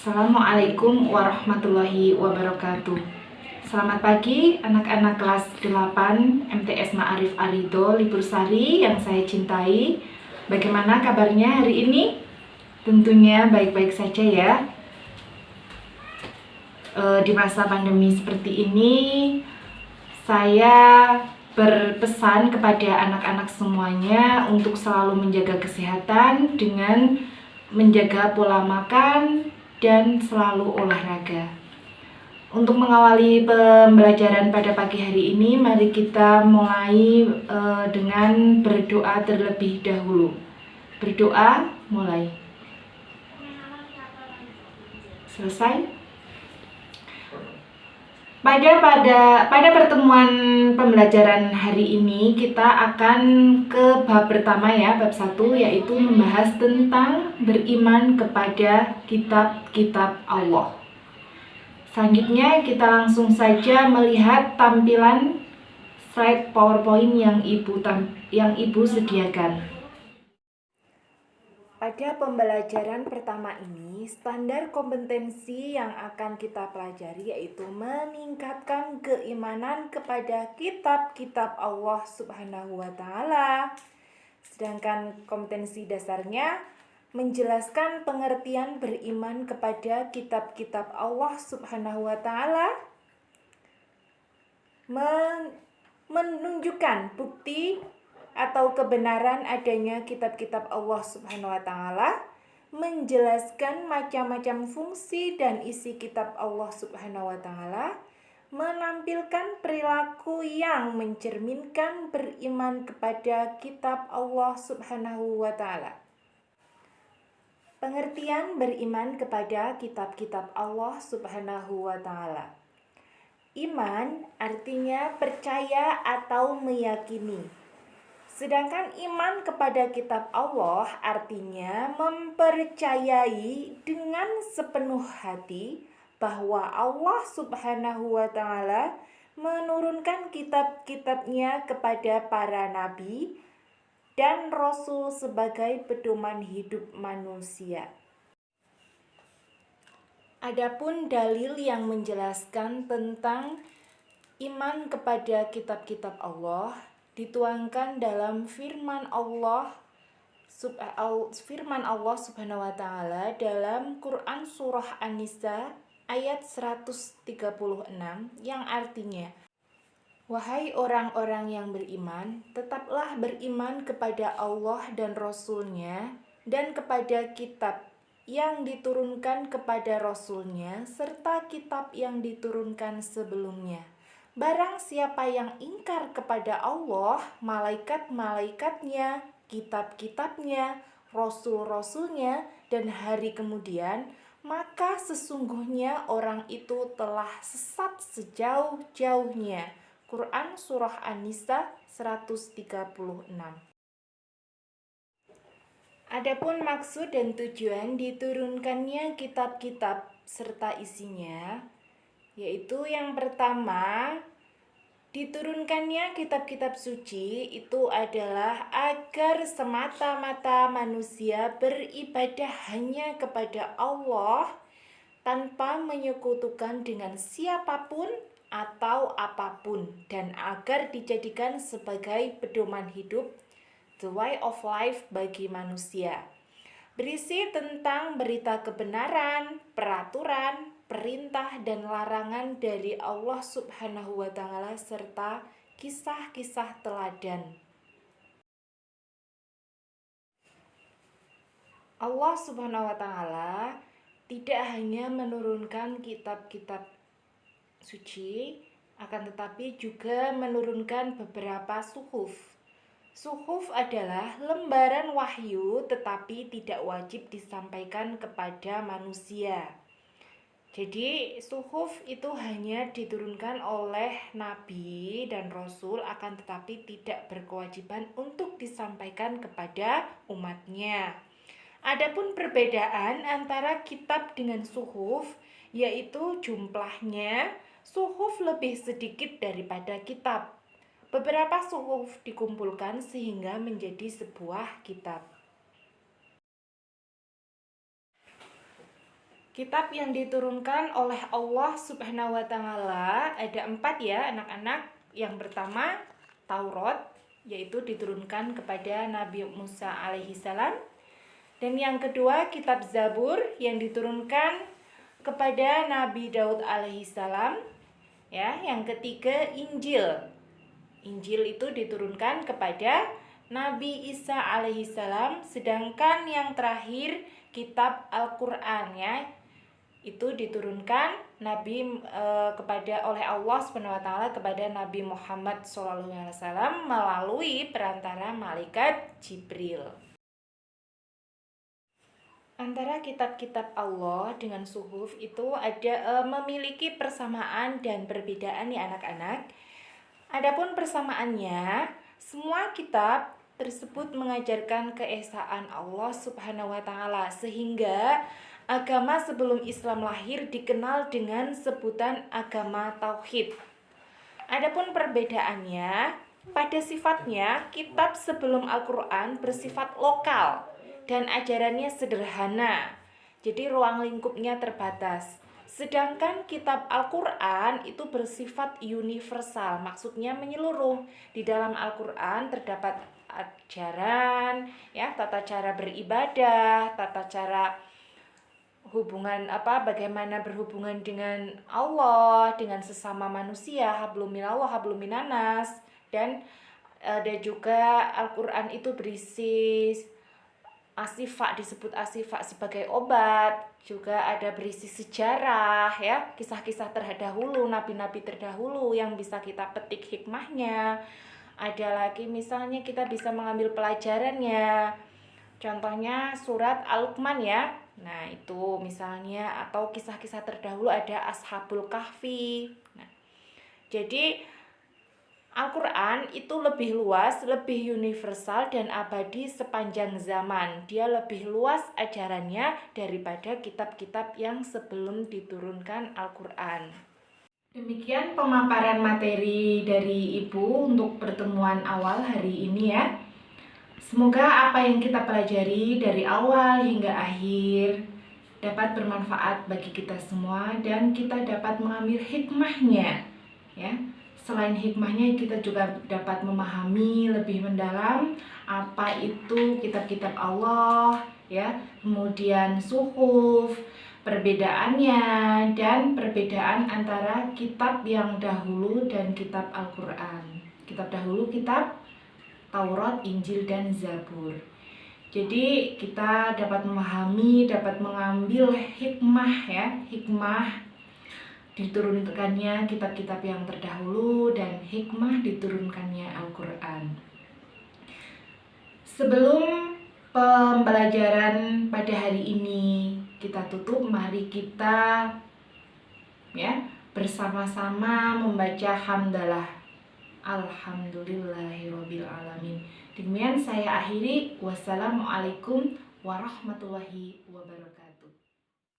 Assalamualaikum warahmatullahi wabarakatuh. Selamat pagi anak-anak kelas 8 MTS Ma'arif Arido Lipursari yang saya cintai. Bagaimana kabarnya hari ini? Tentunya baik-baik saja ya. Di masa pandemi seperti ini, saya berpesan kepada anak-anak semuanya untuk selalu menjaga kesehatan dengan menjaga pola makan dan selalu olahraga. Untuk mengawali pembelajaran pada pagi hari ini, mari kita mulai dengan berdoa terlebih dahulu. Berdoa, mulai. Selesai? Pada pertemuan pembelajaran hari ini kita akan ke bab pertama ya, bab 1, yaitu membahas tentang beriman kepada kitab-kitab Allah. Selanjutnya kita langsung saja melihat tampilan slide PowerPoint yang Ibu sediakan. Pada pembelajaran pertama ini, standar kompetensi yang akan kita pelajari yaitu meningkatkan keimanan kepada kitab-kitab Allah Subhanahu wa Ta'ala. Sedangkan kompetensi dasarnya menjelaskan pengertian beriman kepada kitab-kitab Allah Subhanahu wa Ta'ala, menunjukkan bukti atau kebenaran adanya kitab-kitab Allah Subhanahu wa Ta'ala, menjelaskan macam-macam fungsi dan isi kitab Allah Subhanahu wa Ta'ala, menampilkan perilaku yang mencerminkan beriman kepada kitab Allah Subhanahu wa Ta'ala. Pengertian beriman kepada kitab-kitab Allah Subhanahu wa Ta'ala. Iman artinya percaya atau meyakini. Sedangkan iman kepada kitab Allah artinya mempercayai dengan sepenuh hati bahwa Allah Subhanahu wa Ta'ala menurunkan kitab-kitabnya kepada para nabi dan rasul sebagai pedoman hidup manusia. Adapun dalil yang menjelaskan tentang iman kepada kitab-kitab Allah dituangkan dalam firman Allah Subhanahu wa Ta'ala dalam Quran surah An-Nisa ayat 136 yang artinya, wahai orang-orang yang beriman, tetaplah beriman kepada Allah dan Rasul-Nya dan kepada kitab yang diturunkan kepada Rasul-Nya serta kitab yang diturunkan sebelumnya. Barang siapa yang ingkar kepada Allah, malaikat-malaikatnya, kitab-kitabnya, rasul-rasulnya, dan hari kemudian, maka sesungguhnya orang itu telah sesat sejauh-jauhnya. Quran Surah An-Nisa 136. Adapun maksud dan tujuan diturunkannya kitab-kitab serta isinya, yaitu yang pertama, diturunkannya kitab-kitab suci itu adalah agar semata-mata manusia beribadah hanya kepada Allah tanpa menyekutukan dengan siapapun atau apapun, dan agar dijadikan sebagai pedoman hidup, the way of life bagi manusia. Berisi tentang berita kebenaran, peraturan, perintah dan larangan dari Allah Subhanahu wa Ta'ala serta kisah-kisah teladan. Allah Subhanahu wa Ta'ala tidak hanya menurunkan kitab-kitab suci, akan tetapi juga menurunkan beberapa suhuf. Suhuf adalah lembaran wahyu tetapi tidak wajib disampaikan kepada manusia. Jadi suhuf itu hanya diturunkan oleh nabi dan rasul, akan tetapi tidak berkewajiban untuk disampaikan kepada umatnya. Adapun perbedaan antara kitab dengan suhuf yaitu jumlahnya, suhuf lebih sedikit daripada kitab. Beberapa suhuf dikumpulkan sehingga menjadi sebuah kitab. Kitab yang diturunkan oleh Allah Subhanahu wa Ta'ala ada 4 ya anak-anak. Yang pertama Taurat, yaitu diturunkan kepada Nabi Musa alaihissalam. Dan yang kedua kitab Zabur yang diturunkan kepada Nabi Daud alaihissalam. Ya, yang ketiga Injil. Injil itu diturunkan kepada Nabi Isa alaihissalam. Sedangkan yang terakhir kitab Al-Qur'an ya, itu diturunkan kepada oleh Allah SWT kepada Nabi Muhammad SAW melalui perantara malaikat Jibril. Antara kitab-kitab Allah dengan suhuf itu ada memiliki persamaan dan perbedaan nih anak-anak. Adapun persamaannya, semua kitab tersebut mengajarkan keesaan Allah Subhanahu wa Ta'ala, sehingga agama sebelum Islam lahir dikenal dengan sebutan agama tauhid. Adapun perbedaannya, pada sifatnya kitab sebelum Al-Qur'an bersifat lokal dan ajarannya sederhana. Jadi ruang lingkupnya terbatas. Sedangkan kitab Al-Qur'an itu bersifat universal, maksudnya menyeluruh. Di dalam Al-Qur'an terdapat ajaran, ya, tata cara beribadah, tata cara hubungan bagaimana berhubungan dengan Allah, dengan sesama manusia, hablum minallah hablum minanas. Dan ada juga Al-Qur'an itu berisi asifak, disebut asifak sebagai obat. Juga ada berisi sejarah ya, kisah-kisah terdahulu, nabi-nabi terdahulu yang bisa kita petik hikmahnya. Ada lagi misalnya kita bisa mengambil pelajarannya. Contohnya surat Al-Luqman ya. Nah, itu misalnya, atau kisah-kisah terdahulu ada Ashabul Kahfi. Nah, jadi Al-Qur'an itu lebih luas, lebih universal dan abadi sepanjang zaman. Dia lebih luas ajarannya daripada kitab-kitab yang sebelum diturunkan Al-Qur'an. Demikian pemaparan materi dari Ibu untuk pertemuan awal hari ini ya. Semoga apa yang kita pelajari dari awal hingga akhir dapat bermanfaat bagi kita semua dan kita dapat mengambil hikmahnya ya. Selain hikmahnya, kita juga dapat memahami lebih mendalam apa itu kitab-kitab Allah ya, kemudian suhuf, perbedaannya, dan perbedaan antara kitab yang dahulu dan kitab Al-Qur'an. Kitab dahulu kitab Taurat, Injil, dan Zabur. Jadi kita dapat memahami, dapat mengambil hikmah ya, hikmah diturunkannya kitab-kitab yang terdahulu dan hikmah diturunkannya Al-Qur'an. Sebelum pembelajaran pada hari ini kita tutup, mari kita ya bersama-sama membaca hamdalah. Alhamdulillahirabbil alamin. Demikian saya akhiri. Wassalamualaikum warahmatullahi wabarakatuh.